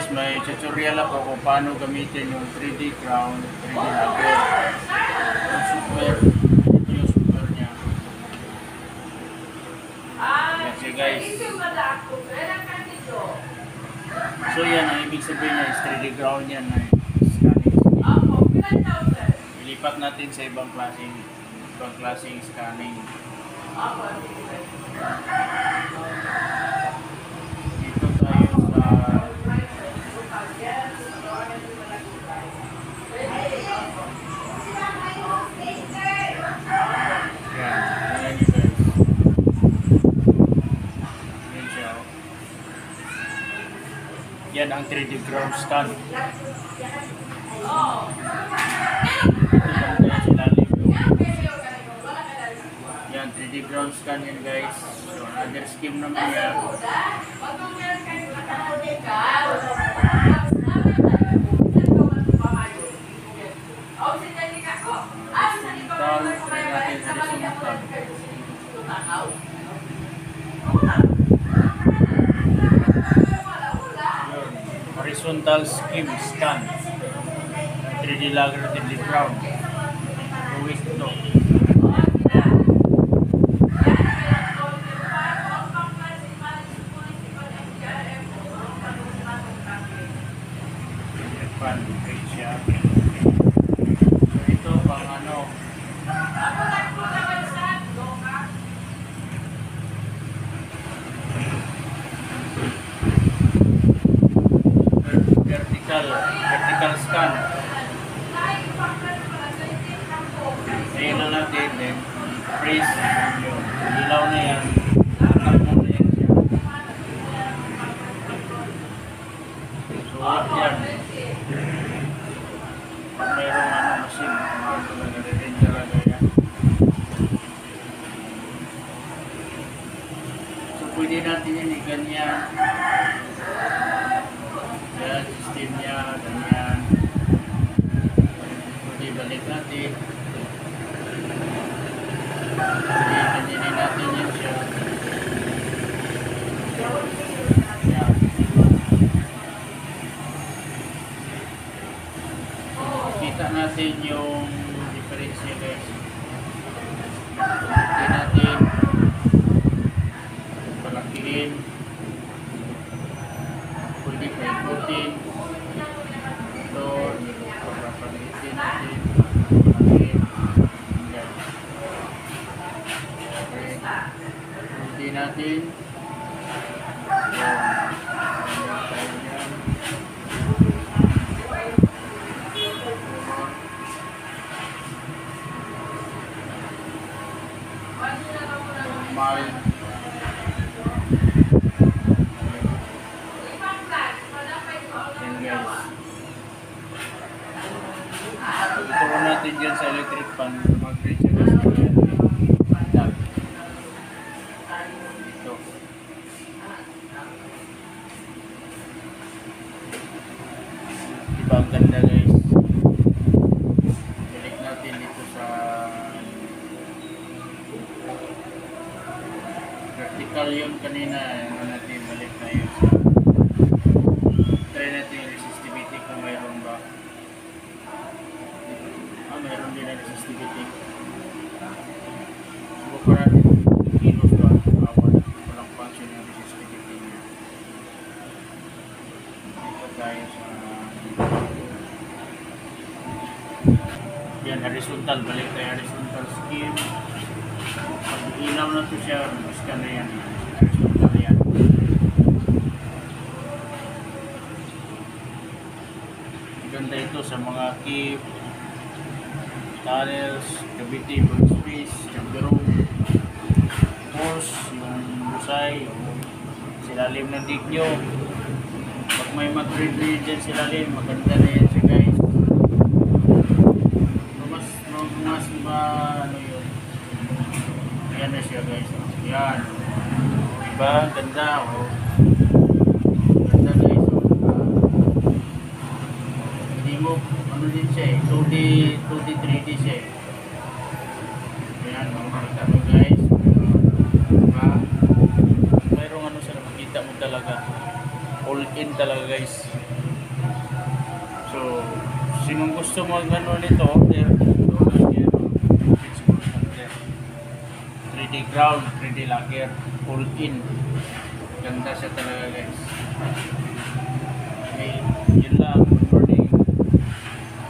guys, may tutorial ako kung paano gamitin yung 3D crown, 3D lagger. Yung software, yung software niya. Kasi guys. So yan, ang ibig sabihin niya is 3D crown yan na scanning. Ilipat natin sa ibang klaseng scanning. Dito tayo sa yan you guys. Yan siya. Yan ang 3D ground scan. Yan, 3D ground scan yan guys. So, another scheme naman yan. Horizontal scheme scan. 3D lagger, 3D ground. Uwis ito. So ito pang ano, vertical scan. Ayun na natin, then freeze yun. Ilaw na yan. Takbo na yan siya. So yan. Pag mayroong machine, nagre-rin talaga yan. So pwede natin yan ganyan. Yan, system niya, ganyan. Pwede balik natin. Pwede ganyanin natin yan siya. Yan. Kita natin yung difference niya guys. Pwede natin palakihin. Pwede pa ikutin. Ito, papalitin natin. Pwede natin. Normal. Puro natin dyan sa electric fan, mag-reach siya kasi ito. Diba ang ganda guys? Balik natin dito sa vertical yun kanina. Ano natin, balik tayo sa try natin yung resistivity kung mayroon ba. Mayroon din ang resistivity. Subukan natin kilos ba? Walang function yung resistivity niya. Dito tayo sa yan, horizontal. Balik tayo horizontal scheme. Pag ilaw na ito siya, scan na yan. Horizontal yan. Ganda ito sa mga key tunnels, cavity, workspace, chamber room, force, yung busay, silalim ng dig nyo. Pag may mag-read dyan silalim, maganda na yan siya guys. Mas ba, ano yun? Ayan na siya guys. Yan. Diba? Ganda. Oh. Ganda guys. Hindi mo, ano din siya eh. 2D, 3D siya eh. Ayan. Makikita mo guys. Diba? Mayroong ano siya. Makita mo talaga. All in talaga guys. So, sinong gusto mo gano'n nito, 3D crown, 3D lacquer, full in. Ganda siya talaga guys. Okay, yun lang.